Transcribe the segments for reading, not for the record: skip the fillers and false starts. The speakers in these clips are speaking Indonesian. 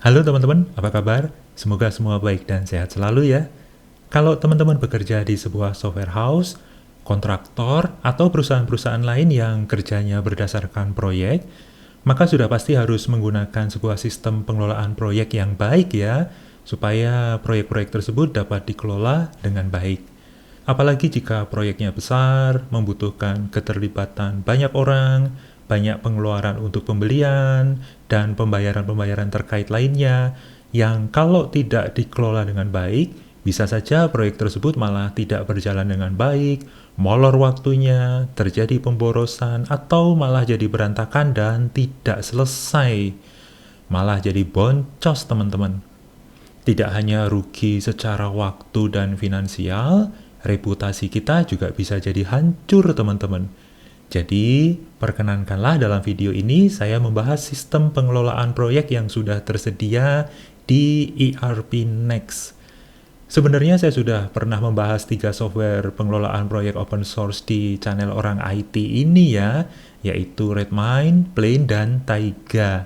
Halo teman-teman, apa kabar? Semoga semua baik dan sehat selalu ya. Kalau teman-teman bekerja di sebuah software house, kontraktor, atau perusahaan-perusahaan lain yang kerjanya berdasarkan proyek, maka sudah pasti harus menggunakan sebuah sistem pengelolaan proyek yang baik ya, supaya proyek-proyek tersebut dapat dikelola dengan baik. Apalagi jika proyeknya besar, membutuhkan keterlibatan banyak orang, banyak pengeluaran untuk pembelian, dan pembayaran-pembayaran terkait lainnya, yang kalau tidak dikelola dengan baik, bisa saja proyek tersebut malah tidak berjalan dengan baik, molor waktunya, terjadi pemborosan, atau malah jadi berantakan dan tidak selesai. Malah jadi boncos teman-teman. Tidak hanya rugi secara waktu dan finansial, reputasi kita juga bisa jadi hancur teman-teman. Jadi, perkenankanlah dalam video ini saya membahas sistem pengelolaan proyek yang sudah tersedia di ERP Next. Sebenarnya saya sudah pernah membahas 3 software pengelolaan proyek open source di channel orang IT ini ya, yaitu Redmine, Plane, dan Taiga.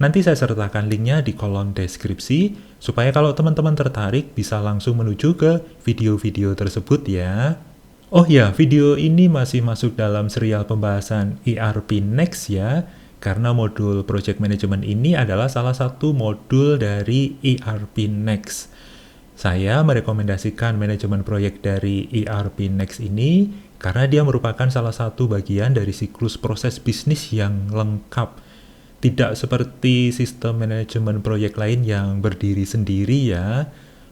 Nanti saya sertakan linknya di kolom deskripsi, supaya kalau teman-teman tertarik bisa langsung menuju ke video-video tersebut ya. Oh ya, video ini masih masuk dalam serial pembahasan ERP Next ya, karena modul Project Management ini adalah salah satu modul dari ERP Next. Saya merekomendasikan manajemen proyek dari ERP Next ini karena dia merupakan salah satu bagian dari siklus proses bisnis yang lengkap. Tidak seperti sistem manajemen proyek lain yang berdiri sendiri ya.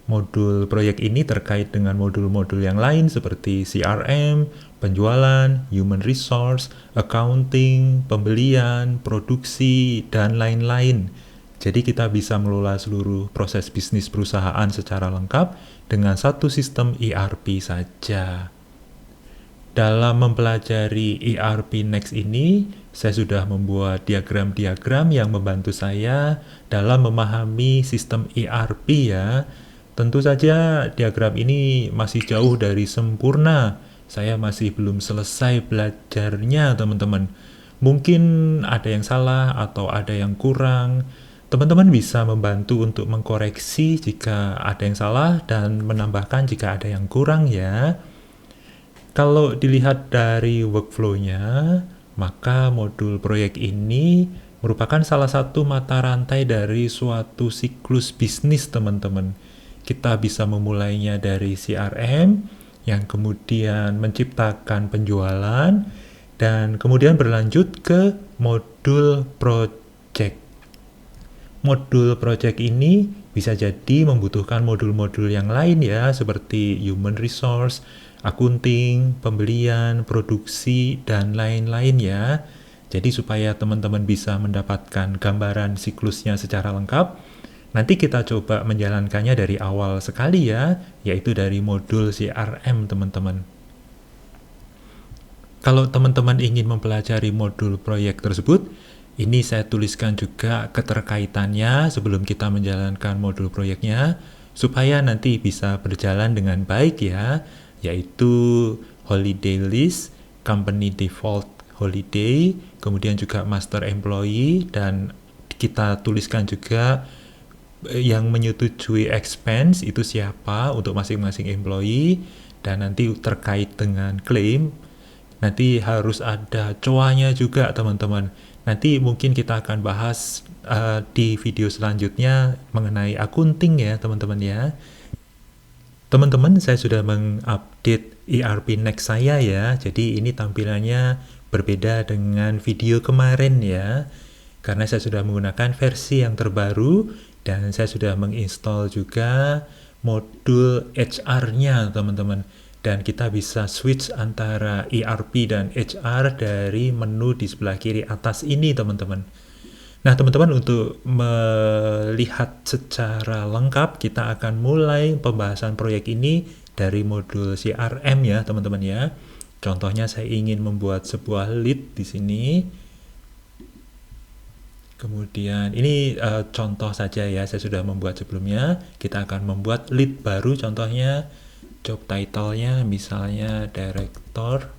Modul proyek ini terkait dengan modul-modul yang lain seperti CRM, penjualan, human resource, accounting, pembelian, produksi, dan lain-lain. Jadi kita bisa mengelola seluruh proses bisnis perusahaan secara lengkap dengan satu sistem ERP saja. Dalam mempelajari ERP Next ini, saya sudah membuat diagram-diagram yang membantu saya dalam memahami sistem ERP ya. Tentu saja diagram ini masih jauh dari sempurna. Saya masih belum selesai belajarnya, teman-teman. Mungkin ada yang salah atau ada yang kurang. Teman-teman bisa membantu untuk mengkoreksi jika ada yang salah dan menambahkan jika ada yang kurang ya. Kalau dilihat dari workflow-nya, maka modul proyek ini merupakan salah satu mata rantai dari suatu siklus bisnis, teman-teman. Kita bisa memulainya dari CRM, yang kemudian menciptakan penjualan, dan kemudian berlanjut ke modul project. Modul project ini bisa jadi membutuhkan modul-modul yang lain ya, seperti human resource, akunting, pembelian, produksi, dan lain-lain ya. Jadi supaya teman-teman bisa mendapatkan gambaran siklusnya secara lengkap, nanti kita coba menjalankannya dari awal sekali ya, yaitu dari modul CRM teman-teman. Kalau teman-teman ingin mempelajari modul proyek tersebut, ini saya tuliskan juga keterkaitannya sebelum kita menjalankan modul proyeknya, supaya nanti bisa berjalan dengan baik ya, yaitu holiday list, company default holiday, kemudian juga master employee, dan kita tuliskan juga yang menyetujui expense itu siapa untuk masing-masing employee, dan nanti terkait dengan klaim, nanti harus ada coanya juga teman-teman. Nanti mungkin kita akan bahas di video selanjutnya mengenai akunting ya teman-teman ya. Teman-teman, saya sudah mengupdate ERP Next saya ya, jadi ini tampilannya berbeda dengan video kemarin ya, karena saya sudah menggunakan versi yang terbaru, dan saya sudah menginstall juga modul HR-nya teman-teman, dan kita bisa switch antara ERP dan HR dari menu di sebelah kiri atas ini teman-teman. Nah teman-teman, untuk melihat secara lengkap kita akan mulai pembahasan proyek ini dari modul CRM ya teman-teman ya. Contohnya saya ingin membuat sebuah lead di sini. Kemudian ini contoh saja ya, saya sudah membuat sebelumnya. Kita akan membuat lead baru, contohnya job title-nya misalnya director.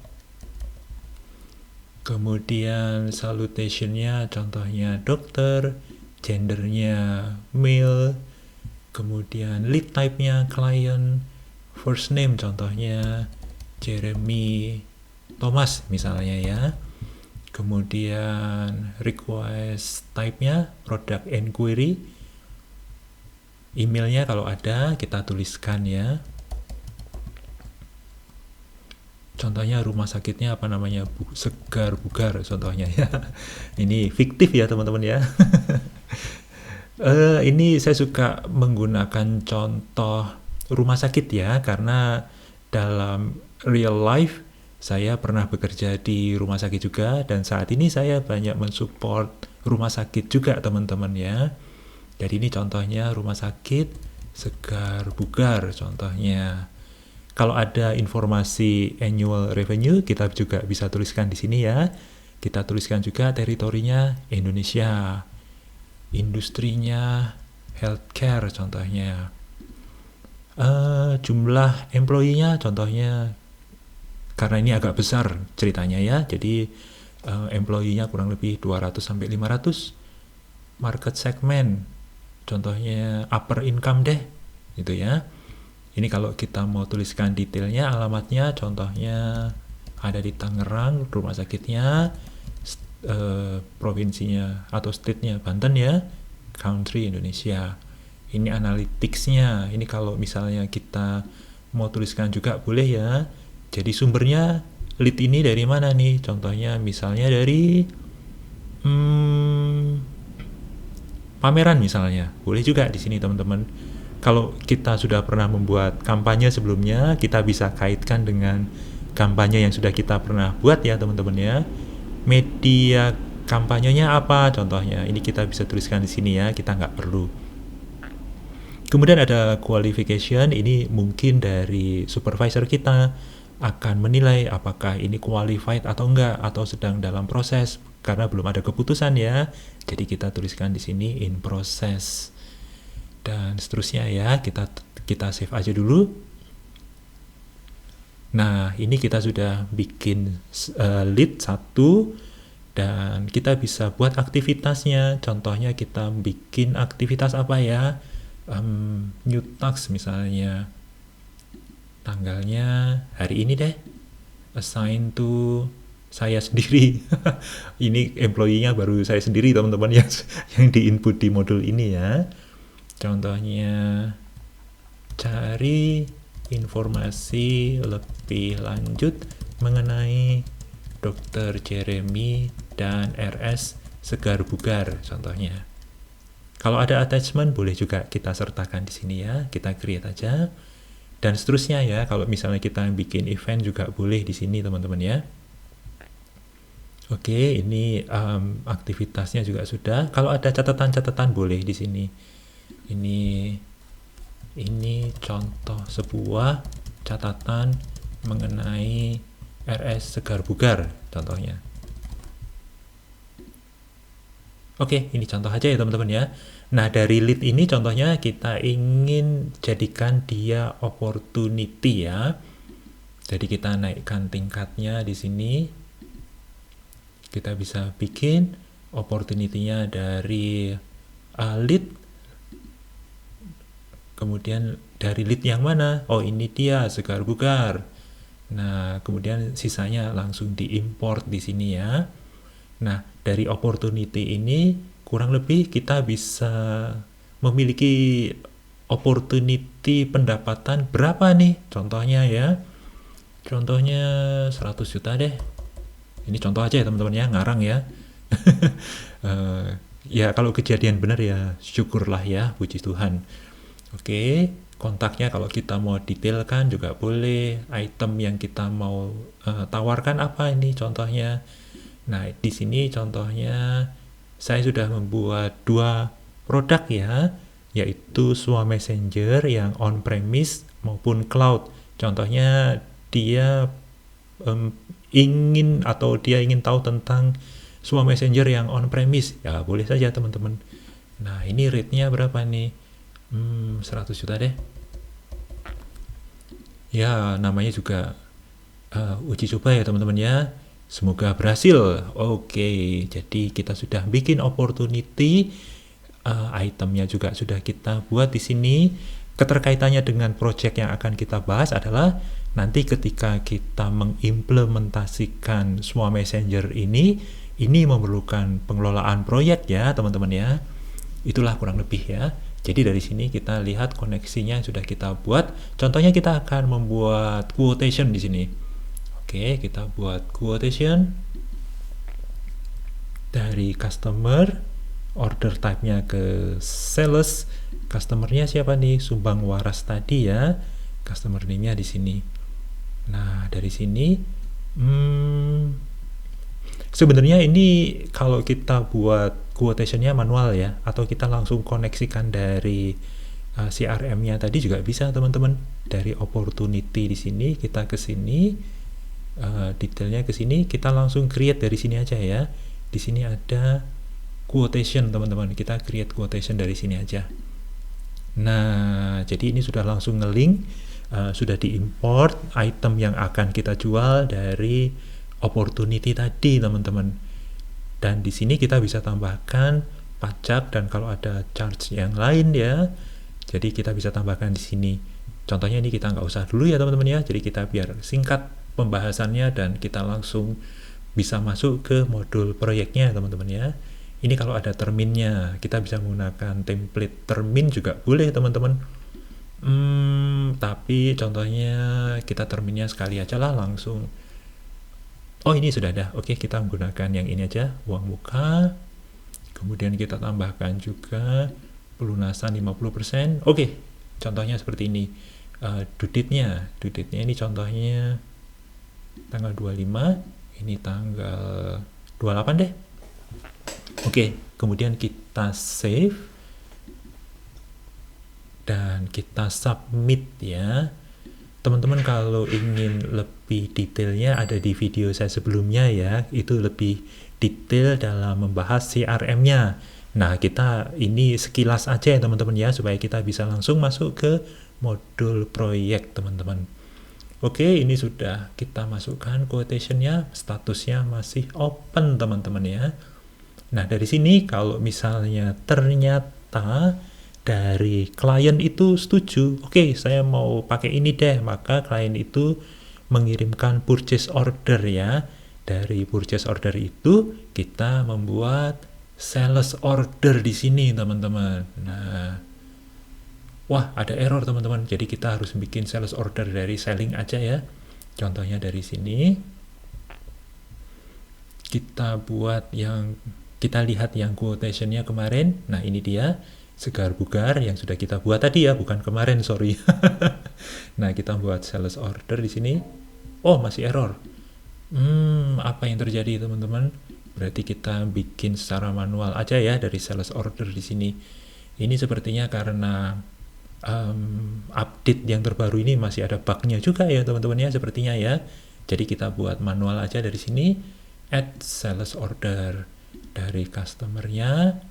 Kemudian salutation-nya contohnya dokter, gendernya male, kemudian lead type-nya client, first name contohnya Jeremy Thomas misalnya ya. Kemudian request type-nya product inquiry, emailnya kalau ada kita tuliskan ya. Contohnya rumah sakitnya apa namanya, Segar Bugar contohnya ya. Ini fiktif ya teman-teman ya. Ini saya suka menggunakan contoh rumah sakit ya, karena dalam real life saya pernah bekerja di rumah sakit juga, dan saat ini saya banyak mensupport rumah sakit juga teman-teman ya. Jadi ini contohnya rumah sakit Segar Bugar contohnya. Kalau ada informasi annual revenue, kita juga bisa tuliskan di sini ya. Kita tuliskan juga teritorinya Indonesia, industrinya healthcare contohnya. Jumlah employee-nya contohnya, karena ini agak besar ceritanya ya, jadi employee-nya kurang lebih 200-500. Market segment, contohnya upper income deh, gitu ya. Ini kalau kita mau tuliskan detailnya, alamatnya contohnya ada di Tangerang, rumah sakitnya, provinsinya atau state-nya Banten ya, country Indonesia. Ini analytics-nya, ini kalau misalnya kita mau tuliskan juga boleh ya. Jadi sumbernya lead ini dari mana nih? Contohnya misalnya dari pameran misalnya, boleh juga di sini teman-teman. Kalau kita sudah pernah membuat kampanye sebelumnya, kita bisa kaitkan dengan kampanye yang sudah kita pernah buat ya teman-teman ya. Media kampanyenya apa contohnya? Ini kita bisa tuliskan di sini ya, kita nggak perlu. Kemudian ada qualification, ini mungkin dari supervisor kita akan menilai apakah ini qualified atau enggak, atau sedang dalam proses, karena belum ada keputusan ya. Jadi kita tuliskan di sini in process. Dan seterusnya ya, kita save aja dulu. Nah, ini kita sudah bikin lead 1, dan kita bisa buat aktivitasnya. Contohnya kita bikin aktivitas apa ya, new task misalnya, tanggalnya hari ini deh, assign to saya sendiri. Ini employee-nya baru saya sendiri teman-teman yang di-input di modul ini ya. Contohnya cari informasi lebih lanjut mengenai Dr. Jeremy dan RS Segar Bugar contohnya. Kalau ada attachment boleh juga kita sertakan di sini ya, kita create aja. Dan seterusnya ya, kalau misalnya kita bikin event juga boleh di sini teman-teman ya. Oke, ini aktivitasnya juga sudah. Kalau ada catatan-catatan boleh di sini. Ini contoh sebuah catatan mengenai RS Segar Bugar contohnya. Oke, ini contoh aja ya teman-teman ya. Nah, dari lead ini contohnya kita ingin jadikan dia opportunity ya. Jadi kita naikkan tingkatnya di sini. Kita bisa bikin opportunity-nya dari lead. Kemudian dari lead yang mana? Oh, ini dia Segar Bugar. Nah, kemudian sisanya langsung diimport di sini ya. Nah, dari opportunity ini kurang lebih kita bisa memiliki opportunity pendapatan berapa nih? Contohnya ya. Contohnya 100 juta deh. Ini contoh aja ya teman-teman ya, ngarang ya. Ya kalau kejadian benar ya syukurlah ya, puji Tuhan. Oke, kontaknya kalau kita mau detailkan juga boleh. Item yang kita mau tawarkan apa ini contohnya. Nah, di sini contohnya saya sudah membuat 2 produk ya, yaitu SWA Messenger yang on-premise maupun cloud. Contohnya dia ingin tahu tentang SWA Messenger yang on-premise. Ya, boleh saja teman-teman. Nah, ini rate-nya berapa nih? 100 juta deh. Ya, namanya juga uji coba ya teman-teman ya. Semoga berhasil. Oke, jadi kita sudah bikin opportunity itemnya juga sudah kita buat di sini. Keterkaitannya dengan project yang akan kita bahas adalah nanti ketika kita mengimplementasikan semua messenger ini memerlukan pengelolaan proyek ya teman-teman ya. Itulah kurang lebih ya. Jadi dari sini kita lihat koneksinya sudah kita buat. Contohnya kita akan membuat quotation di sini. Oke, kita buat quotation dari customer, order type-nya ke sales. Customer-nya siapa nih? Sumbang Waras tadi ya. Customer name-nya di sini. Nah, dari sini sebenarnya ini kalau kita buat quotation-nya manual ya, atau kita langsung koneksikan dari CRM-nya tadi juga bisa teman-teman. Dari opportunity di sini kita ke sini, detailnya ke sini, kita langsung create dari sini aja ya. Di sini ada quotation teman-teman, kita create quotation dari sini aja. Nah, jadi ini sudah langsung nge-link, sudah diimport item yang akan kita jual dari opportunity tadi teman-teman. Dan di sini kita bisa tambahkan pajak dan kalau ada charge yang lain ya. Jadi kita bisa tambahkan di sini. Contohnya ini kita nggak usah dulu ya teman-teman ya. Jadi kita biar singkat pembahasannya dan kita langsung bisa masuk ke modul proyeknya teman-teman ya. Ini kalau ada terminnya, kita bisa menggunakan template termin juga boleh teman-teman. Tapi contohnya kita terminnya sekali aja lah langsung. Oh ini sudah ada. Oke, kita menggunakan yang ini aja, uang muka. Kemudian kita tambahkan juga pelunasan 50%. Oke, contohnya seperti ini. Due date-nya ini contohnya tanggal 25, ini tanggal 28 deh. Oke, kemudian kita save dan kita submit ya. Teman-teman kalau ingin lebih detailnya ada di video saya sebelumnya ya, itu lebih detail dalam membahas CRM-nya. Nah, kita ini sekilas aja ya teman-teman ya, supaya kita bisa langsung masuk ke modul proyek teman-teman. Oke, ini sudah kita masukkan quotation-nya, statusnya masih open teman-teman ya. Nah, dari sini kalau misalnya ternyata dari klien itu setuju, oke, saya mau pakai ini deh, maka klien itu mengirimkan purchase order ya. Dari purchase order itu kita membuat sales order di sini teman-teman. Nah, wah ada error teman-teman, jadi kita harus bikin sales order dari selling aja ya. Contohnya dari sini kita buat yang kita lihat yang quotation-nya kemarin. Nah, ini dia segar bugar yang sudah kita buat tadi ya, bukan kemarin, sorry. Nah, kita buat sales order di sini. Oh, masih error. Apa yang terjadi teman-teman? Berarti kita bikin secara manual aja ya dari sales order di sini. Ini sepertinya karena update yang terbaru ini masih ada bug-nya juga ya teman-teman ya, sepertinya ya. Jadi kita buat manual aja dari sini. Add sales order dari customer-nya.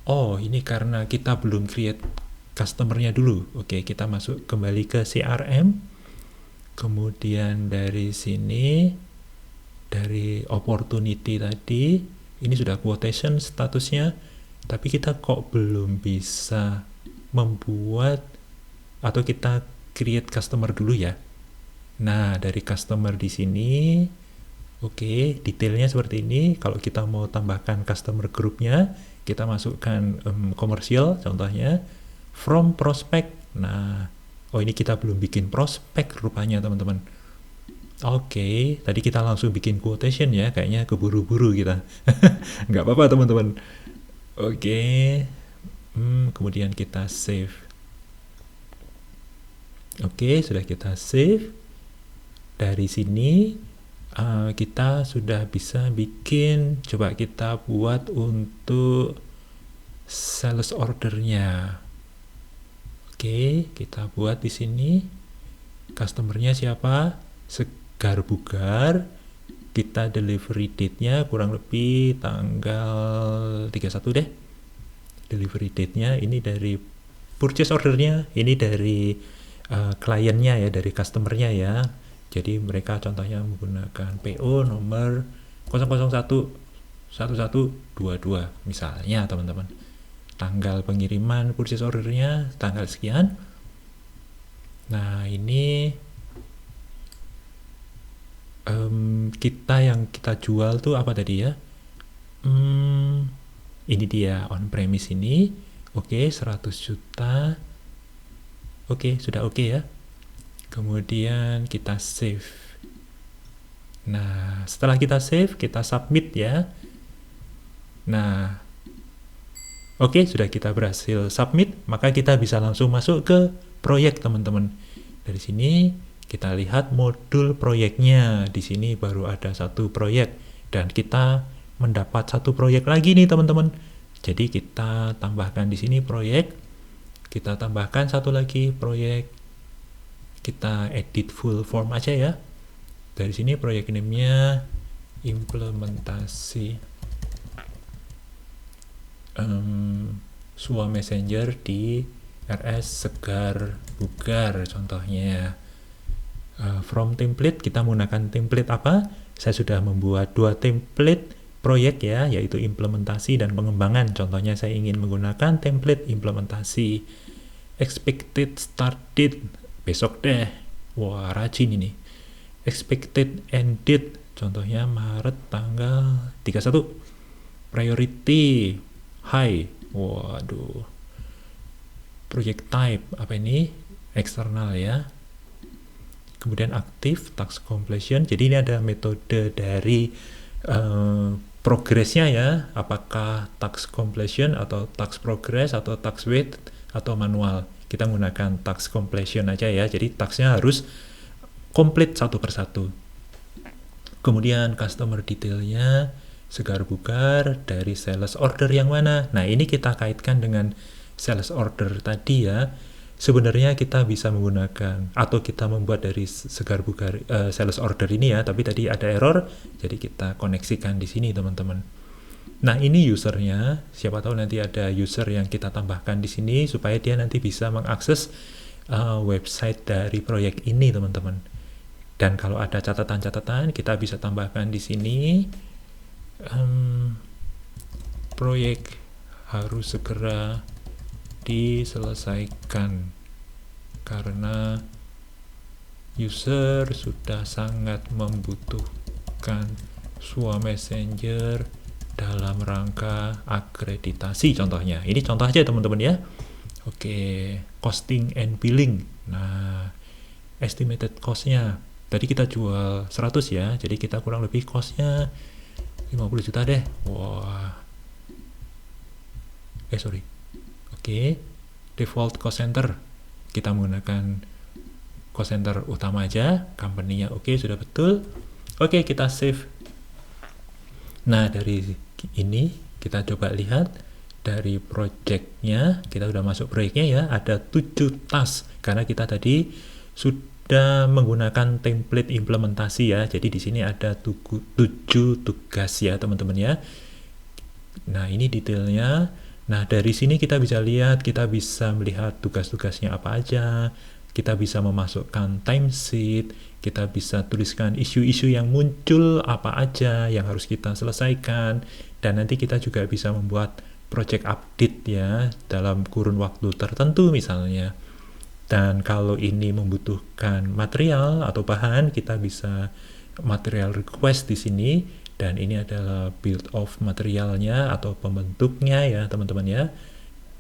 Oh, ini karena kita belum create customer-nya dulu. Oke, kita masuk kembali ke CRM. Kemudian dari sini, dari opportunity tadi, ini sudah quotation statusnya, tapi kita kok belum bisa membuat atau kita create customer dulu ya. Nah, dari customer di sini, oke, detailnya seperti ini. Kalau kita mau tambahkan customer groupnya, kita masukkan komersial contohnya from prospect. Nah, oh ini kita belum bikin prospek rupanya teman-teman. Oke, tadi kita langsung bikin quotation ya, kayaknya keburu-buru kita. Nggak apa-apa teman-teman. Oke, kemudian kita save. Oke, sudah kita save. Dari sini kita sudah bisa bikin, coba kita buat untuk sales ordernya. Oke, kita buat di sini. Customernya siapa? Segar bugar. Kita delivery date-nya kurang lebih tanggal 31 deh. Delivery date-nya ini dari purchase ordernya, ini dari kliennya ya, dari customernya ya. Jadi mereka contohnya menggunakan PO nomor 001 1122 misalnya teman-teman. Tanggal pengiriman purchase ordernya tanggal sekian. Nah ini kita yang kita jual tuh apa tadi ya? Ini dia on premise ini. Oke, 100 juta. Oke, sudah oke ya. Kemudian kita save. Nah, setelah kita save, kita submit ya. Nah, oke, sudah kita berhasil submit, maka kita bisa langsung masuk ke proyek, teman-teman. Dari sini kita lihat modul proyeknya. Di sini baru ada satu proyek dan kita mendapat satu proyek lagi nih, teman-teman. Jadi kita tambahkan di sini proyek. Kita tambahkan satu lagi proyek. Kita edit full form aja ya. Dari sini proyek name-nya implementasi SUA Messenger di RS Segar Bugar contohnya. From template kita menggunakan template apa? Saya sudah membuat 2 template proyek ya, yaitu implementasi dan pengembangan. Contohnya saya ingin menggunakan template implementasi. Expected start date besok deh. Wah, rajin ini. Expected end date contohnya Maret tanggal 31. Priority high. Waduh. Project type apa ini? Eksternal ya. Kemudian aktif task completion. Jadi ini ada metode dari progressnya ya, apakah task completion atau task progress atau task wait atau manual. Kita menggunakan task completion aja ya, jadi tasknya harus komplit satu persatu. Kemudian customer detailnya Segar Bugar dari sales order yang mana. Nah ini kita kaitkan dengan sales order tadi ya. Sebenarnya kita bisa menggunakan atau kita membuat dari Segar Bugar sales order ini ya, tapi tadi ada error, jadi kita koneksikan di sini teman-teman. Nah ini usernya, siapa tahu nanti ada user yang kita tambahkan di sini supaya dia nanti bisa mengakses website dari proyek ini teman-teman. Dan kalau ada catatan-catatan kita bisa tambahkan di sini. Proyek harus segera diselesaikan karena user sudah sangat membutuhkan SUA Messenger dalam rangka akreditasi contohnya. Ini contoh aja teman-teman ya. Oke, costing and billing. Nah, estimated cost-nya tadi kita jual 100 ya, jadi kita kurang lebih cost-nya 50 juta deh. Wah. Oke, default cost center. Kita menggunakan cost center utama aja, company-nya oke, sudah betul. Oke, kita save. Nah, dari ini kita coba lihat dari project-nya, kita udah masuk proyeknya ya, ada 7 task karena kita tadi sudah menggunakan template implementasi ya. Jadi di sini ada 7 tugas ya, teman-teman ya. Nah, ini detailnya. Nah, dari sini kita bisa lihat, kita bisa melihat tugas-tugasnya apa aja, kita bisa memasukkan timesheet, kita bisa tuliskan isu-isu yang muncul apa aja yang harus kita selesaikan, dan nanti kita juga bisa membuat project update ya, dalam kurun waktu tertentu misalnya. Dan kalau ini membutuhkan material atau bahan, kita bisa material request di sini. Dan ini adalah build of materialnya atau pembentuknya ya teman-teman ya.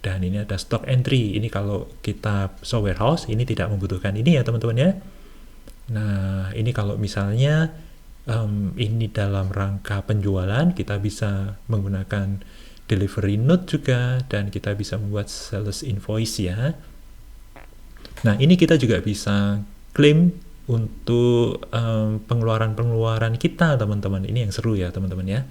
Dan ini ada stock entry. Ini kalau kita software house ini tidak membutuhkan ini ya teman-teman ya. Nah ini kalau misalnya ini dalam rangka penjualan, kita bisa menggunakan delivery note juga, dan kita bisa membuat sales invoice ya. Nah ini kita juga bisa klaim untuk pengeluaran-pengeluaran kita teman-teman. Ini yang seru ya teman-teman ya.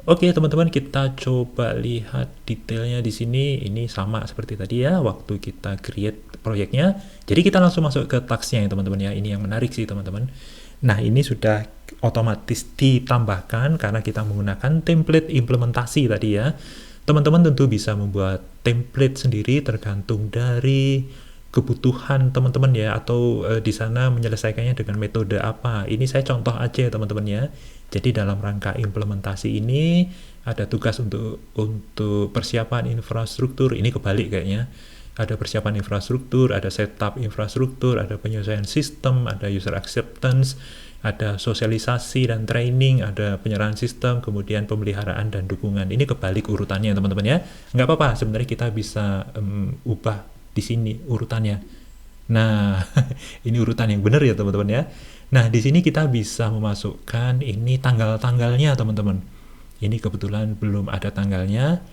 Oke teman-teman, kita coba lihat detailnya di sini. Ini sama seperti tadi ya waktu kita create proyeknya. Jadi kita langsung masuk ke tasknya ya teman-teman ya. Ini yang menarik sih teman-teman. Nah ini sudah otomatis ditambahkan karena kita menggunakan template implementasi tadi ya. Teman-teman tentu bisa membuat template sendiri tergantung dari kebutuhan teman-teman ya, atau di sana menyelesaikannya dengan metode apa. Ini saya contoh aja ya teman-teman ya. Jadi dalam rangka implementasi ini ada tugas untuk persiapan infrastruktur. Ini kebalik kayaknya. Ada persiapan infrastruktur, ada setup infrastruktur, ada penyesuaian sistem, ada user acceptance, ada sosialisasi dan training, ada penyerahan sistem, kemudian pemeliharaan dan dukungan. Ini kebalik urutannya teman-teman ya. Nggak apa-apa, sebenarnya kita bisa ubah di sini urutannya. Nah, ini urutan yang benar ya teman-teman ya. Nah, di sini kita bisa memasukkan ini tanggal-tanggalnya teman-teman. Ini kebetulan belum ada tanggalnya.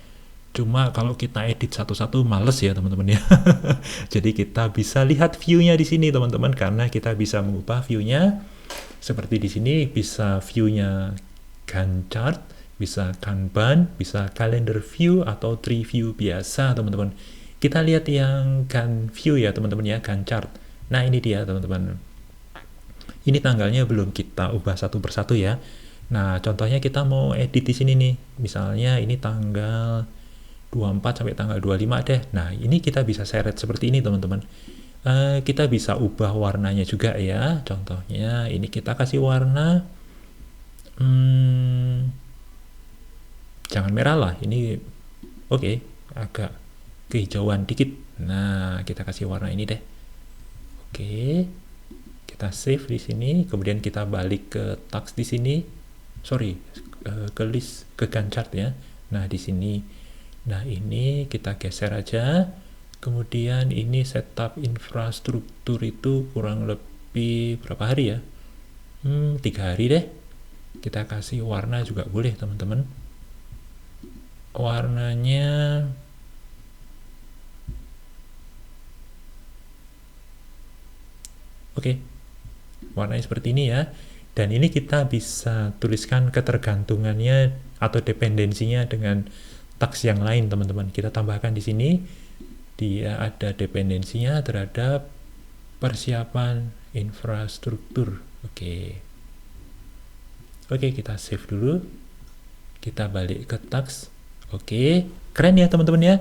Cuma kalau kita edit satu-satu males ya teman-teman ya. Jadi kita bisa lihat view-nya di sini teman-teman, karena kita bisa mengubah view-nya seperti di sini. Bisa view-nya Gantt chart, bisa Kanban, bisa calendar view atau tree view biasa teman-teman. Kita lihat yang Gantt view ya teman-teman ya, Gantt chart. Nah ini dia teman-teman. Ini tanggalnya belum kita ubah satu persatu ya. Nah contohnya kita mau edit di sini nih. Misalnya ini tanggal 24 sampai tanggal 25 deh. Nah, ini kita bisa seret seperti ini, teman-teman. Kita bisa ubah warnanya juga ya. Contohnya, ini kita kasih warna jangan merah lah. Ini oke, agak kehijauan dikit. Nah, kita kasih warna ini deh. Oke. Kita save di sini, kemudian kita balik ke task di sini. Sorry, ke list, ke Gantt chart ya. Nah, di sini. Nah ini kita geser aja, kemudian ini setup infrastruktur itu kurang lebih berapa hari ya? 3 hari deh. Kita kasih warna juga boleh teman-teman. Warnanya oke, warnanya seperti ini ya. Dan ini kita bisa tuliskan ketergantungannya atau dependensinya dengan task yang lain teman-teman. Kita tambahkan di sini, dia ada dependensinya terhadap persiapan infrastruktur. Oke, kita save dulu, kita balik ke task. Oke, keren ya teman-teman ya.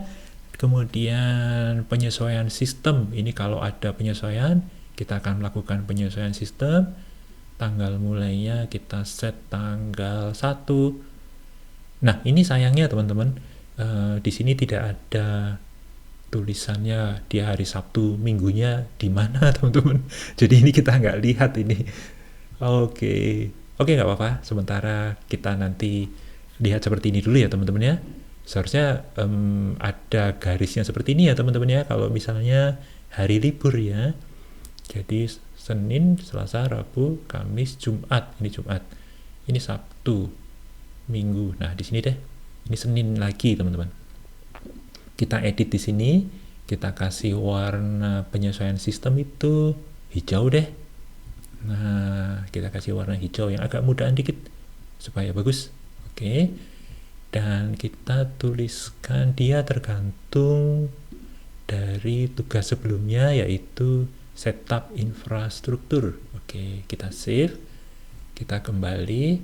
Kemudian penyesuaian sistem, ini kalau ada penyesuaian kita akan melakukan penyesuaian sistem. Tanggal mulainya kita set tanggal 1. Nah, ini sayangnya teman-teman, di sini tidak ada tulisannya di hari Sabtu, minggunya di mana teman-teman. Jadi ini kita nggak lihat ini. Oke, nggak apa-apa. Sementara kita nanti lihat seperti ini dulu ya teman-teman ya. Seharusnya ada garisnya seperti ini ya teman-teman ya. Kalau misalnya hari libur ya. Jadi Senin, Selasa, Rabu, Kamis, Jumat. Ini Jumat. Ini Sabtu, Minggu. Nah, di sini deh. Ini Senin lagi, teman-teman. Kita edit di sini, kita kasih warna penyesuaian sistem itu hijau deh. Nah, kita kasih warna hijau yang agak mudaan dikit supaya bagus. Oke. Dan kita tuliskan dia tergantung dari tugas sebelumnya, yaitu setup infrastruktur. Oke, kita save, kita kembali.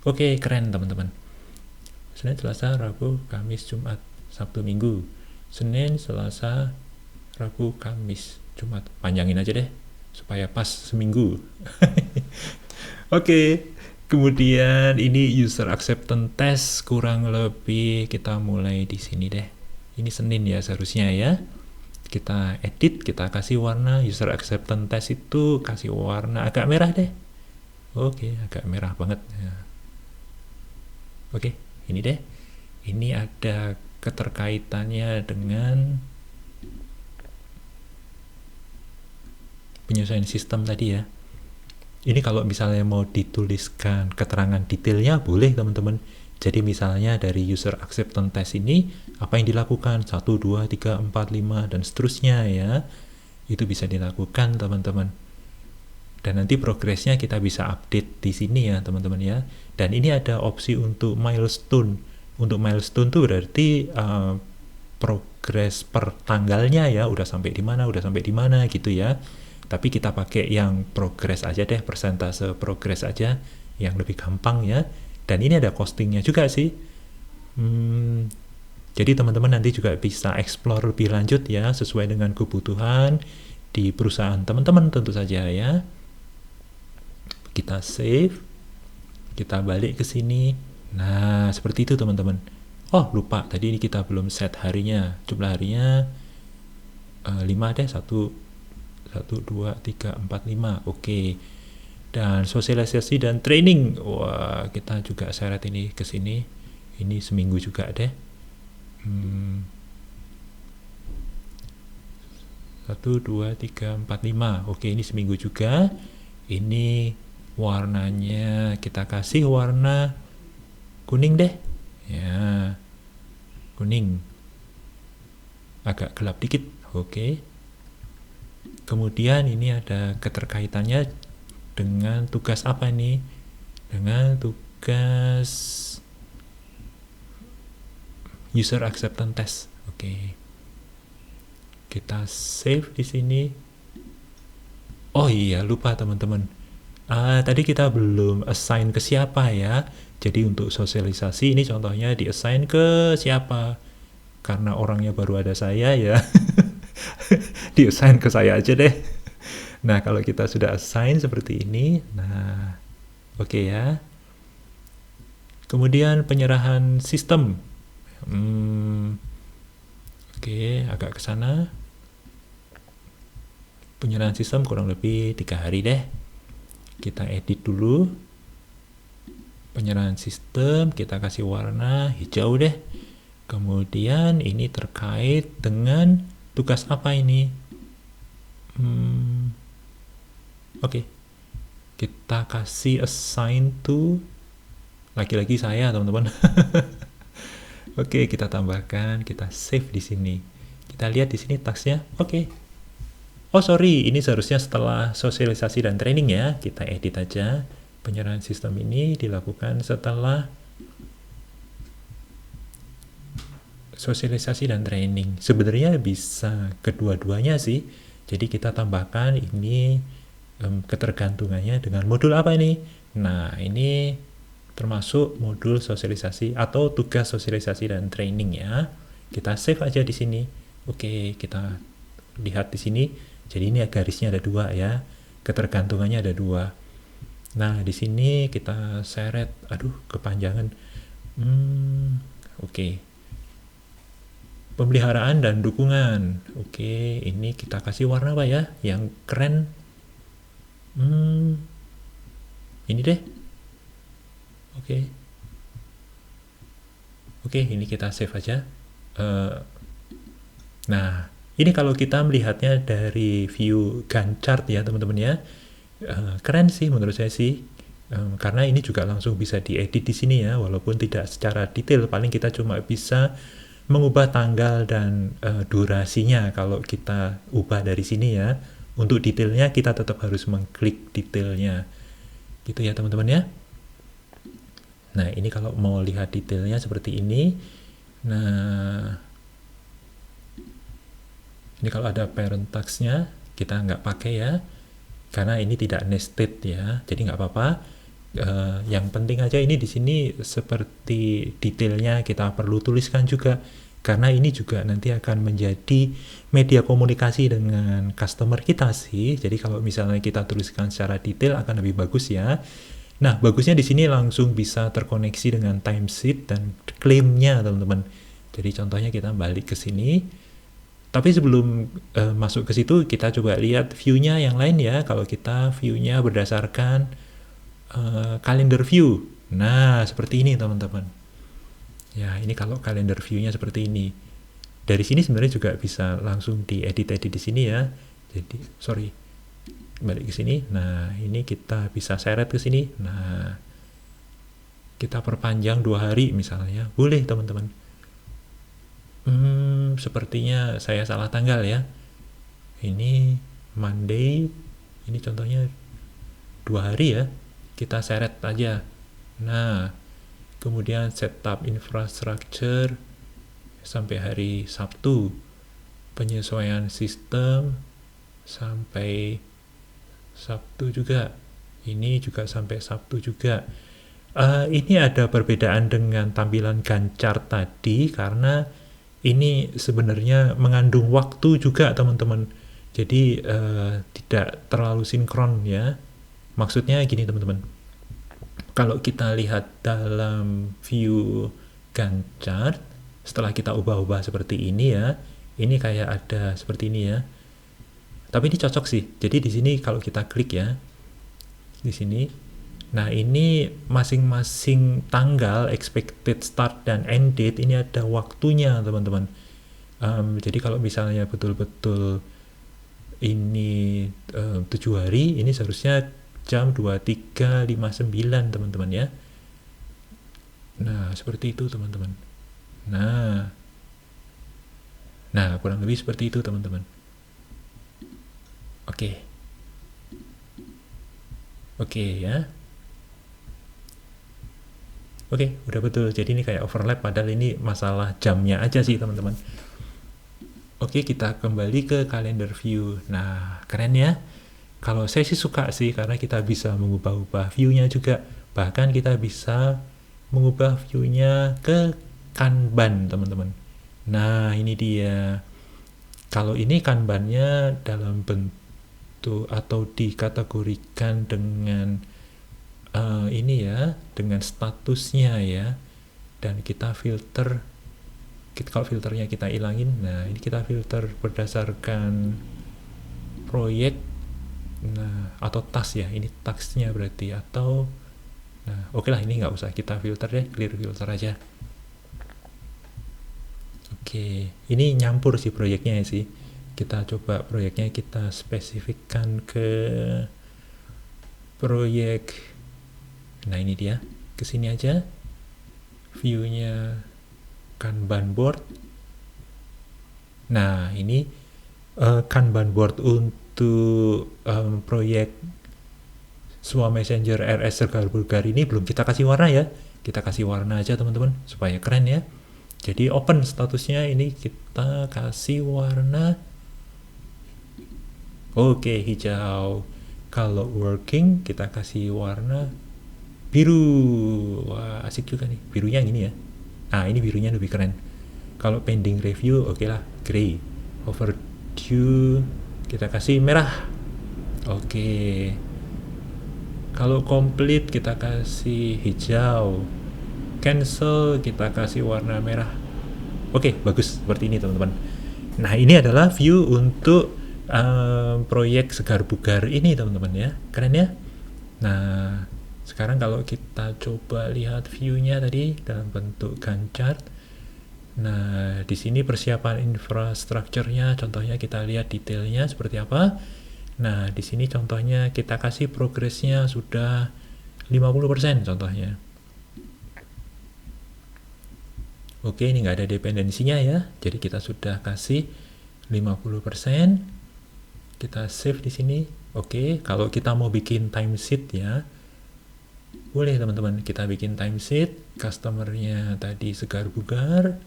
Oke, keren teman-teman. Senin, Selasa, Rabu, Kamis, Jumat, Sabtu, Minggu. Senin, Selasa, Rabu, Kamis, Jumat. Panjangin aja deh supaya pas seminggu. Oke, kemudian ini user acceptance test, kurang lebih kita mulai di sini deh. Ini Senin ya seharusnya ya. Kita edit, kita kasih warna user acceptance test itu kasih warna agak merah deh. Oke, agak merah banget ya. Oke, ini deh. Ini ada keterkaitannya dengan penyesuaian sistem tadi ya. Ini kalau misalnya mau dituliskan keterangan detailnya boleh teman-teman. Jadi misalnya dari user acceptance test ini apa yang dilakukan 1, 2, 3, 4, 5 dan seterusnya ya. Itu bisa dilakukan teman-teman. Dan nanti progresnya kita bisa update di sini ya teman-teman ya. Dan ini ada opsi untuk milestone. Untuk milestone itu berarti progres per tanggalnya ya, udah sampai di mana gitu ya. Tapi kita pakai yang progres aja deh, persentase progres aja yang lebih gampang ya. Dan ini ada costingnya juga sih. Jadi teman-teman nanti juga bisa explore lebih lanjut ya, sesuai dengan kebutuhan di perusahaan teman-teman tentu saja ya. Kita save, kita balik ke sini. Nah, seperti itu teman-teman. Oh, lupa, tadi ini kita belum set harinya. Jumlah harinya 5 deh, 1, 2, 3, 4, 5. Oke. Dan sosialisasi dan training. Wah, kita juga seret ini ke sini. Ini seminggu juga deh. 1, 2, 3, 4, 5. Oke, ini seminggu juga. Ini warnanya kita kasih warna kuning deh. Ya, kuning. Agak gelap dikit. Oke. Kemudian ini ada keterkaitannya dengan tugas apa nih? Dengan tugas user acceptance test. Oke. Kita save di sini. Oh iya, lupa teman-teman. Tadi kita belum assign ke siapa ya. Jadi untuk sosialisasi ini contohnya di assign ke siapa. Karena orangnya baru ada saya ya. Di assign ke saya aja deh. Nah, kalau kita sudah assign seperti ini, nah, oke ya. Kemudian penyerahan sistem. Oke, agak ke sana. Penyerahan sistem kurang lebih 3 hari deh. Kita edit dulu. Penyerahan sistem, kita kasih warna hijau deh. Kemudian ini terkait dengan tugas apa ini? Oke. Kita kasih assign to, lagi-lagi saya teman-teman. Oke, kita tambahkan, kita save di sini. Kita lihat di sini tasknya. Oke. Oh sorry, ini seharusnya setelah sosialisasi dan training ya. Kita edit aja. Penyerahan sistem ini dilakukan setelah sosialisasi dan training. Sebenarnya bisa kedua-duanya sih. Jadi kita tambahkan ini ketergantungannya dengan modul apa ini. Nah, ini termasuk modul sosialisasi atau tugas sosialisasi dan training ya. Kita save aja di sini. Oke, kita lihat di sini. Jadi ini garisnya ada 2 ya. Ketergantungannya ada 2. Nah, di sini kita seret. Aduh, kepanjangan. Oke. Pemeliharaan dan dukungan. Oke, ini kita kasih warna apa ya? Yang keren. Ini deh. Oke, ini kita save aja. Nah, ini kalau kita melihatnya dari view Gantt chart ya teman-teman ya. Keren sih menurut saya sih. Karena ini juga langsung bisa diedit di sini ya, walaupun tidak secara detail. Paling kita cuma bisa mengubah tanggal dan durasinya kalau kita ubah dari sini ya. Untuk detailnya kita tetap harus mengklik detailnya. Gitu ya teman-teman ya. Nah, ini kalau mau lihat detailnya seperti ini. Nah, ini kalau ada parent task-nya, kita nggak pakai ya. Karena ini tidak nested ya. Jadi nggak apa-apa. Yang penting aja ini di sini seperti detailnya kita perlu tuliskan juga. Karena ini juga nanti akan menjadi media komunikasi dengan customer kita sih. Jadi kalau misalnya kita tuliskan secara detail akan lebih bagus ya. Nah, bagusnya di sini langsung bisa terkoneksi dengan timesheet dan klaimnya, teman-teman. Jadi contohnya kita balik ke sini. Tapi sebelum masuk ke situ, kita coba lihat view-nya yang lain ya. Kalau kita view-nya berdasarkan calendar view. Nah, seperti ini, teman-teman. Ya, ini kalau calendar view-nya seperti ini. Dari sini sebenarnya juga bisa langsung diedit-edit di sini ya. Jadi, balik ke sini. Nah, ini kita bisa seret ke sini. Nah, kita perpanjang 2 hari misalnya. Boleh, teman-teman. Sepertinya saya salah tanggal ya. Ini Monday. Ini contohnya 2 hari ya. Kita seret aja. Nah, kemudian setup infrastructure sampai hari Sabtu. Penyesuaian sistem sampai Sabtu juga. Ini juga sampai Sabtu juga. Ini ada perbedaan dengan tampilan Gantt chart tadi karena ini sebenarnya mengandung waktu juga teman-teman. Jadi tidak terlalu sinkron ya. Maksudnya gini teman-teman. Kalau kita lihat dalam view Gantt chart, setelah kita ubah-ubah seperti ini ya, ini kayak ada seperti ini ya. Tapi ini cocok sih. Jadi di sini kalau kita klik ya, di sini. Nah, ini masing-masing tanggal, expected start dan end date, ini ada waktunya, teman-teman. Jadi kalau misalnya betul-betul ini 7 hari, ini seharusnya jam 23.59, teman-teman ya. Nah, seperti itu, teman-teman. Nah, kurang lebih seperti itu, teman-teman. Oke ya. Oke, udah betul. Jadi ini kayak overlap, padahal ini masalah jamnya aja sih, teman-teman. Oke, kita kembali ke calendar view. Nah, keren ya. Kalau saya sih suka sih, karena kita bisa mengubah-ubah view-nya juga. Bahkan kita bisa mengubah view-nya ke Kanban, teman-teman. Nah, ini dia. Kalau ini Kanban-nya dalam bentuk atau dikategorikan dengan ini ya, dengan statusnya ya, dan kita filter. Kalau filternya kita ilangin, nah ini kita filter berdasarkan proyek, nah atau task ya, ini tasknya berarti, atau nah oke lah, ini nggak usah kita filter deh, clear filter aja. Oke, ini nyampur sih proyeknya sih. Kita coba proyeknya kita spesifikkan ke proyek. Nah ini dia, kesini aja, view-nya Kanban board. Nah ini Kanban board untuk proyek Swa Messenger RS Segar Bulgar ini belum kita kasih warna ya. Kita kasih warna aja teman-teman supaya keren ya. Jadi open statusnya, ini kita kasih warna oke, hijau. Kalau working kita kasih warna biru. Wah, asik juga nih. Birunya yang ini ya. Nah, ini birunya lebih keren. Kalau pending review, oke lah, gray. Overdue kita kasih merah. Oke. Kalau complete kita kasih hijau. Cancel kita kasih warna merah. Oke, bagus seperti ini teman-teman. Nah, ini adalah view untuk proyek Segar Bugar ini teman-teman ya. Keren ya. Nah, sekarang kalau kita coba lihat view-nya tadi dalam bentuk Gantt chart. Nah, di sini persiapan infrastrukturnya, contohnya kita lihat detailnya seperti apa. Nah, di sini contohnya kita kasih progresnya sudah 50% contohnya. Oke, ini nggak ada dependensinya ya. Jadi kita sudah kasih 50%. Kita save di sini. Oke, kalau kita mau bikin timesheet ya, boleh teman-teman, kita bikin timesheet. Customer-nya tadi Segar Bugar,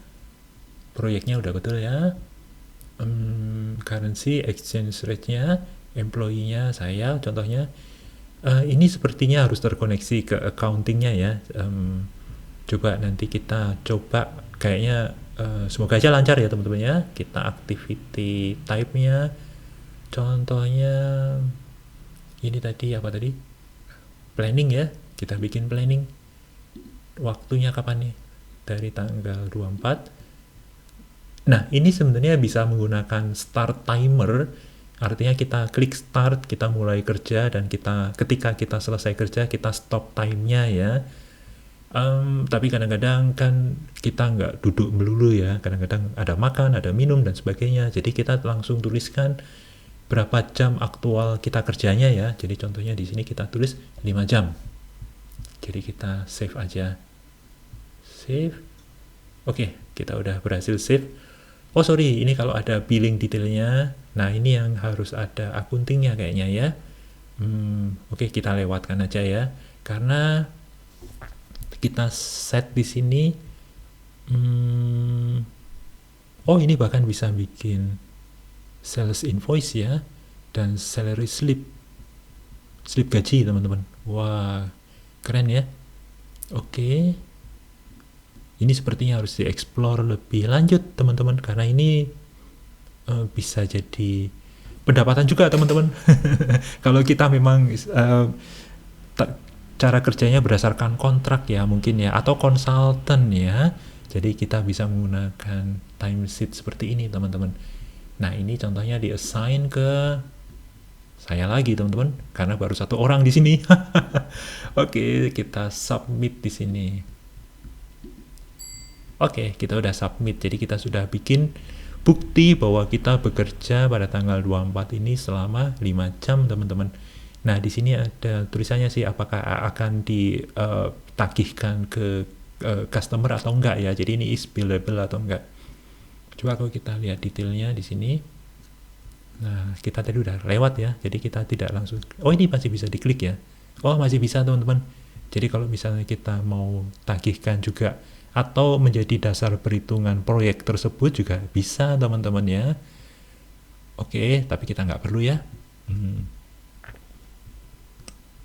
proyeknya udah betul ya. Currency exchange rate-nya, employee-nya saya contohnya. Ini sepertinya harus terkoneksi ke accounting-nya ya. Coba nanti kita coba, kayaknya semoga aja lancar ya teman-teman ya. Kita activity type-nya, contohnya ini tadi apa tadi, planning ya. Kita bikin planning, waktunya kapan nih, dari tanggal 24. Nah ini sebenarnya bisa menggunakan start timer, artinya kita klik start, kita mulai kerja, dan ketika kita selesai kerja kita stop time-nya ya. Tapi kadang-kadang kan kita nggak duduk melulu ya, kadang-kadang ada makan, ada minum dan sebagainya, jadi kita langsung tuliskan berapa jam aktual kita kerjanya ya. Jadi contohnya di sini kita tulis 5 jam. Jadi kita save aja. Save. Oke, kita udah berhasil save. Oh sorry, ini kalau ada billing detailnya, nah ini yang harus ada accounting-nya kayaknya ya. Oke, kita lewatkan aja ya, karena kita set di sini. Oh ini bahkan bisa bikin sales invoice ya, dan salary slip gaji teman-teman. Wah keren ya. Oke, Ini sepertinya harus dieksplor lebih lanjut teman-teman, karena ini bisa jadi pendapatan juga teman-teman. Kalau kita memang cara kerjanya berdasarkan kontrak ya mungkin ya, atau konsultan ya, jadi kita bisa menggunakan timesheet seperti ini teman-teman. Nah ini contohnya di assign ke saya lagi teman-teman, karena baru satu orang di sini. Oke, kita submit di sini. Oke, kita udah submit, jadi kita sudah bikin bukti bahwa kita bekerja pada tanggal 24 ini selama 5 jam teman-teman. Nah di sini ada tulisannya sih, apakah akan ditagihkan ke customer atau enggak ya, jadi ini is billable atau enggak. Coba kalau kita lihat detailnya di sini. Nah kita tadi udah lewat ya, jadi kita tidak langsung, oh ini masih bisa diklik ya, oh masih bisa teman-teman. Jadi kalau misalnya kita mau tagihkan juga atau menjadi dasar perhitungan proyek tersebut juga bisa teman-teman ya. Oke, tapi kita nggak perlu ya.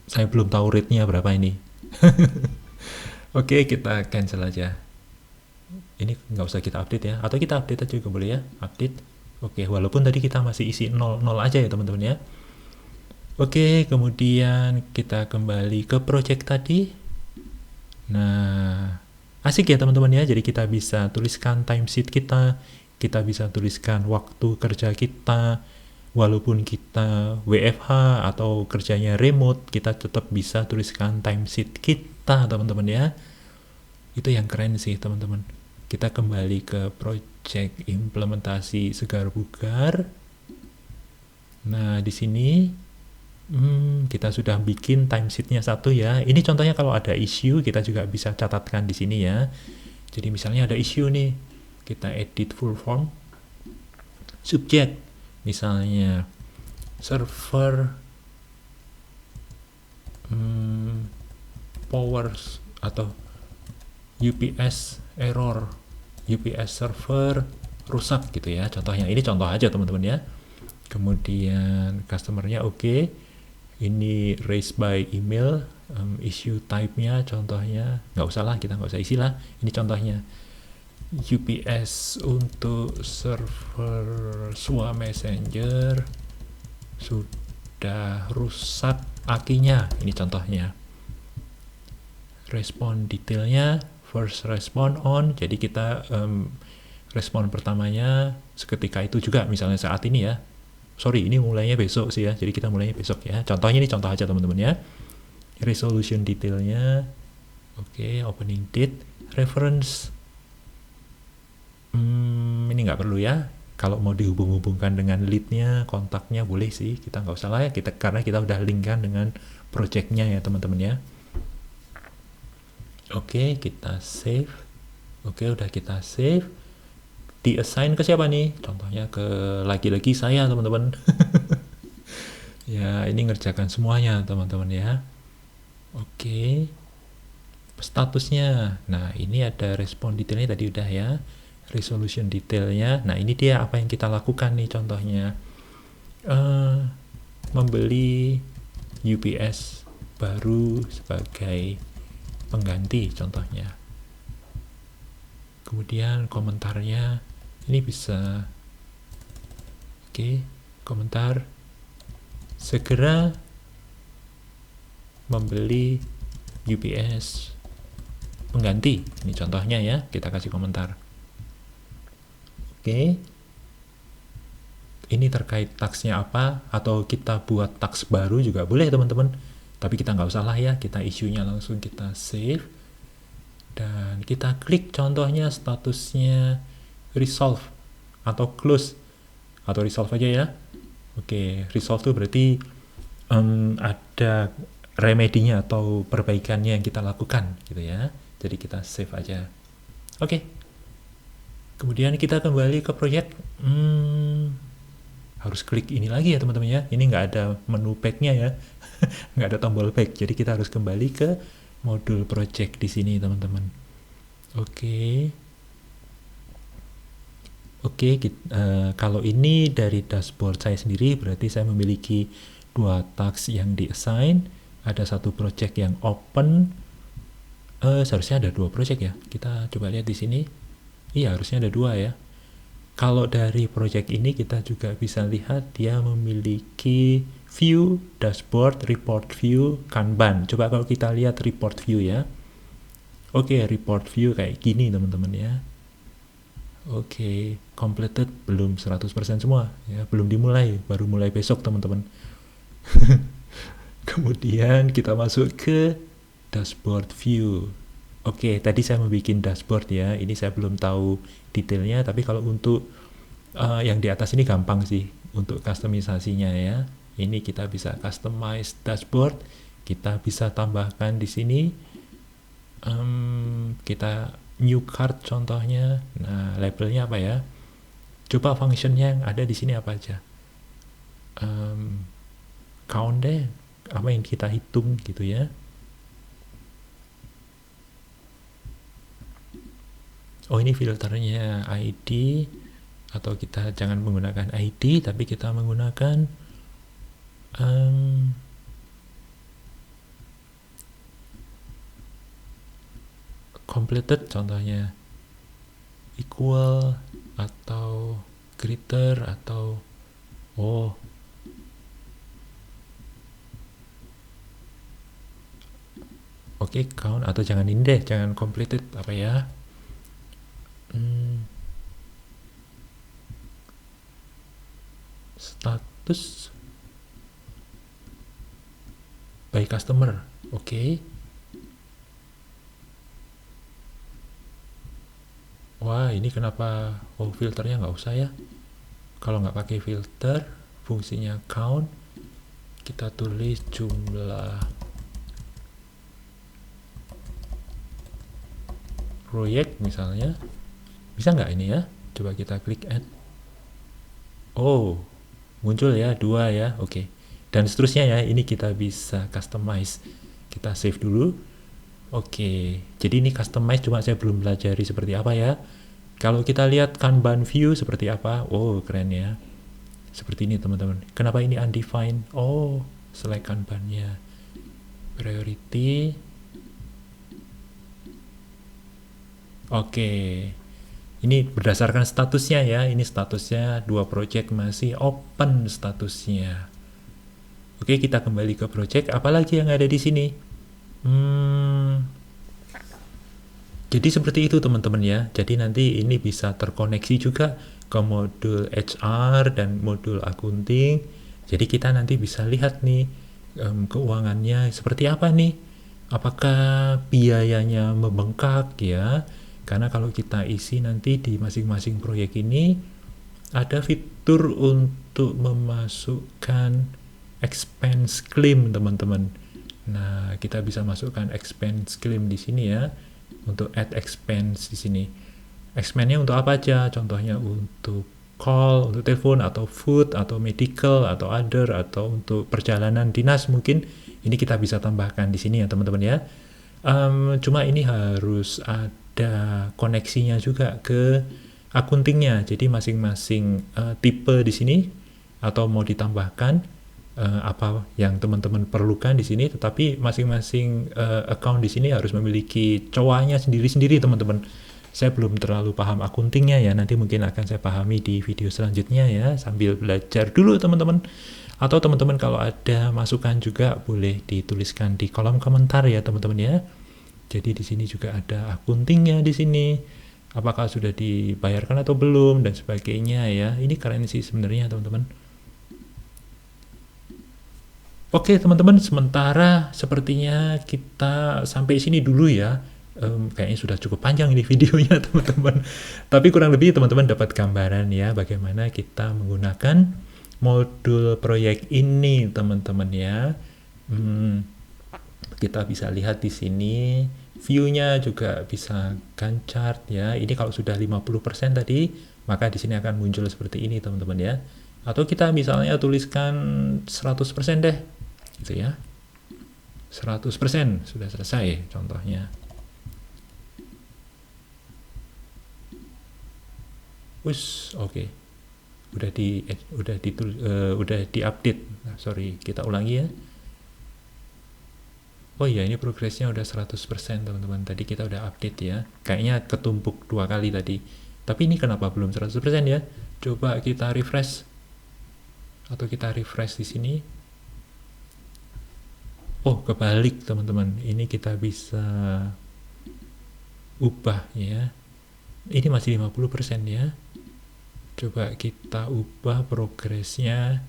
Saya belum tahu rate-nya berapa ini. Oke, kita cancel aja. Ini nggak usah kita update ya, atau kita update aja juga boleh ya, update. Oke, walaupun tadi kita masih isi 0 aja ya teman-teman ya. Oke, kemudian kita kembali ke project tadi. Nah, asik ya teman-teman ya, jadi kita bisa tuliskan timesheet kita bisa tuliskan waktu kerja kita, walaupun kita WFH atau kerjanya remote, kita tetap bisa tuliskan timesheet kita teman-teman ya. Itu yang keren sih teman-teman. Kita kembali ke project implementasi Segar Bugar. Nah di sini kita sudah bikin timesheetnya satu ya. Ini contohnya kalau ada issue kita juga bisa catatkan di sini ya. Jadi misalnya ada issue nih, kita edit full form, subject misalnya server power atau UPS error, UPS server rusak gitu ya. Contohnya ini contoh aja teman-teman ya. Kemudian customernya oke. Ini raised by email, issue type-nya contohnya, nggak usah lah, kita nggak usah isi lah, ini contohnya UPS untuk server SWA Messenger sudah rusak akinya, ini contohnya. Respon detailnya first respond on, jadi kita respon pertamanya seketika itu juga, misalnya saat ini ya. Sorry, ini mulainya besok sih ya, jadi kita mulainya besok ya. Contohnya ini contoh aja teman-teman ya. Resolution detailnya, oke, opening date, reference, ini nggak perlu ya. Kalau mau dihubung-hubungkan dengan lead-nya, kontaknya boleh sih, kita nggak usah lah ya, karena kita udah linkkan dengan project-nya ya teman-teman ya. Oke, kita save. Oke, udah kita save. Di-assign ke siapa nih? Contohnya ke lagi-lagi saya teman-teman. Ya ini ngerjakan semuanya teman-teman ya. Oke, statusnya, nah ini ada respon detailnya tadi udah ya, resolution detailnya. Nah ini dia apa yang kita lakukan nih, contohnya membeli UPS baru sebagai pengganti contohnya. Kemudian komentarnya ini bisa, oke, komentar segera membeli UPS pengganti, ini contohnya ya, kita kasih komentar. Oke, ini terkait taksnya apa, atau kita buat taks baru juga boleh teman-teman, tapi kita nggak usah lah ya, kita isunya langsung kita save dan kita klik contohnya statusnya resolve atau close, atau resolve aja ya. Oke, resolve itu berarti ada remedinya atau perbaikannya yang kita lakukan gitu ya. Jadi kita save aja. Oke. Kemudian kita kembali ke project. Harus klik ini lagi ya teman-teman ya. Ini nggak ada menu back-nya ya. Nggak ada tombol back. Jadi kita harus kembali ke modul project di sini teman-teman. Oke. Oke, kalau ini dari dashboard saya sendiri, berarti saya memiliki 2 task yang di-assign, ada 1 project yang open, Seharusnya ada 2 project ya. Kita coba lihat di sini. Iya, harusnya ada 2 ya. Kalau dari project ini kita juga bisa lihat dia memiliki view, dashboard, report view, Kanban. Coba kalau kita lihat report view ya. Oke, report view kayak gini teman-teman ya. Oke, completed belum 100% semua ya, belum dimulai, baru mulai besok teman-teman. Kemudian kita masuk ke dashboard view. Oke, tadi saya membuat dashboard ya. Ini saya belum tahu detailnya, tapi kalau untuk yang di atas ini gampang sih untuk customisasinya ya. Ini kita bisa customize dashboard. Kita bisa tambahkan di sini. Kita new card contohnya. Nah, labelnya apa ya? Coba functionnya yang ada di sini apa aja? Count deh, apa yang kita hitung gitu ya. Oh, ini filternya ID, atau kita jangan menggunakan ID tapi kita menggunakan completed contohnya, equal atau greater atau Oke, count atau jangan ini deh, jangan completed apa ya? Status by customer. Oke. Wah, ini kenapa filternya nggak usah ya? Kalau nggak pakai filter, fungsinya count, kita tulis jumlah proyek misalnya. Bisa nggak ini ya? Coba kita klik add. Oh, muncul ya, 2 ya, oke. Dan seterusnya ya, ini kita bisa customize. Kita save dulu. Oke, jadi ini customize, cuma saya belum pelajari seperti apa ya. Kalau kita lihat Kanban view seperti apa, keren ya. Seperti ini teman-teman. Kenapa ini undefined? Select Kanbannya. Priority. Oke. Ini berdasarkan statusnya ya. Ini statusnya 2 project masih open statusnya. Oke, kita kembali ke project. Apalagi yang ada di sini? Jadi seperti itu teman-teman ya. Jadi nanti ini bisa terkoneksi juga ke modul HR dan modul accounting. Jadi kita nanti bisa lihat nih keuangannya seperti apa nih. Apakah biayanya membengkak ya? Karena kalau kita isi nanti di masing-masing proyek ini ada fitur untuk memasukkan expense claim teman-teman. Nah, kita bisa masukkan expense claim di sini ya. Untuk add expense di sini. Expense-nya untuk apa aja? Contohnya untuk call, untuk telepon, atau food, atau medical, atau other, atau untuk perjalanan dinas mungkin. Ini kita bisa tambahkan di sini ya teman-teman ya. Cuma ini harus ada koneksinya juga ke accounting-nya. Jadi masing-masing tipe di sini atau mau ditambahkan apa yang teman-teman perlukan di sini, tetapi masing-masing account di sini harus memiliki cowoknya sendiri-sendiri teman-teman. Saya belum terlalu paham accounting-nya ya, nanti mungkin akan saya pahami di video selanjutnya ya, sambil belajar dulu teman-teman. Atau teman-teman kalau ada masukan juga boleh dituliskan di kolom komentar ya teman-teman ya. Jadi di sini juga ada accounting-nya di sini. Apakah sudah dibayarkan atau belum dan sebagainya ya. Ini keren sih sebenarnya teman-teman. Oke teman-teman, sementara sepertinya kita sampai sini dulu ya. Kayaknya sudah cukup panjang ini videonya teman-teman. Tapi kurang lebih teman-teman dapat gambaran ya bagaimana kita menggunakan modul proyek ini teman-teman ya. Kita bisa lihat di sini view-nya juga bisa Gantt chart ya. Ini kalau sudah 50% tadi, maka di sini akan muncul seperti ini teman-teman ya. Atau kita misalnya tuliskan 100% deh gitu ya. 100% sudah selesai contohnya. Oke. Udah di update. Nah, sorry, kita ulangi ya. Oh iya, ini progresnya udah 100% teman-teman. Tadi kita udah update ya. Kayaknya ketumpuk 2 kali tadi. Tapi ini kenapa belum 100% ya? Coba kita refresh. Atau kita refresh di sini. Oh, kebalik teman-teman. Ini kita bisa ubah ya. Ini masih 50% ya. Coba kita ubah progresnya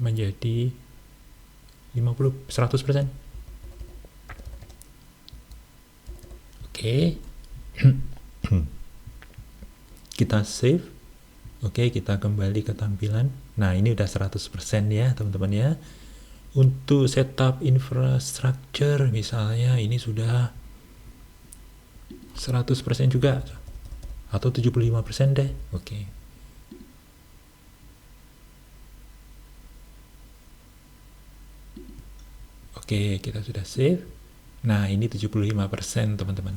menjadi 100%. Oke. Kita save. Oke, kita kembali ke tampilan. Nah, ini udah 100% ya, teman-teman ya. Untuk setup infrastructure misalnya ini sudah 100% juga atau 75% deh. Oke. Oke, kita sudah save. Nah, ini 75% teman-teman.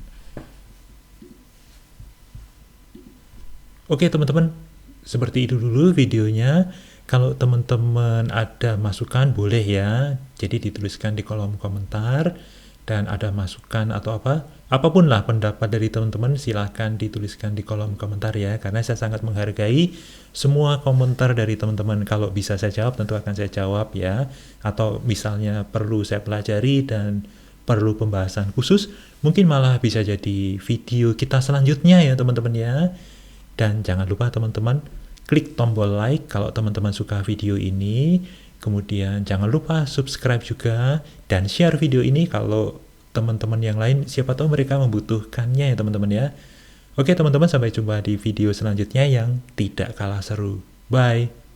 Oke, teman-teman. Seperti itu dulu videonya. Kalau teman-teman ada masukan boleh ya. Jadi dituliskan di kolom komentar. Dan ada masukan atau apapun lah pendapat dari teman-teman, silahkan dituliskan di kolom komentar ya, karena saya sangat menghargai semua komentar dari teman-teman. Kalau bisa saya jawab tentu akan saya jawab ya, atau misalnya perlu saya pelajari dan perlu pembahasan khusus, mungkin malah bisa jadi video kita selanjutnya ya teman-teman ya. Dan jangan lupa teman-teman klik tombol like kalau teman-teman suka video ini. Kemudian jangan lupa subscribe juga dan share video ini kalau teman-teman yang lain, siapa tahu mereka membutuhkannya ya teman-teman ya. Oke teman-teman, sampai jumpa di video selanjutnya yang tidak kalah seru. Bye.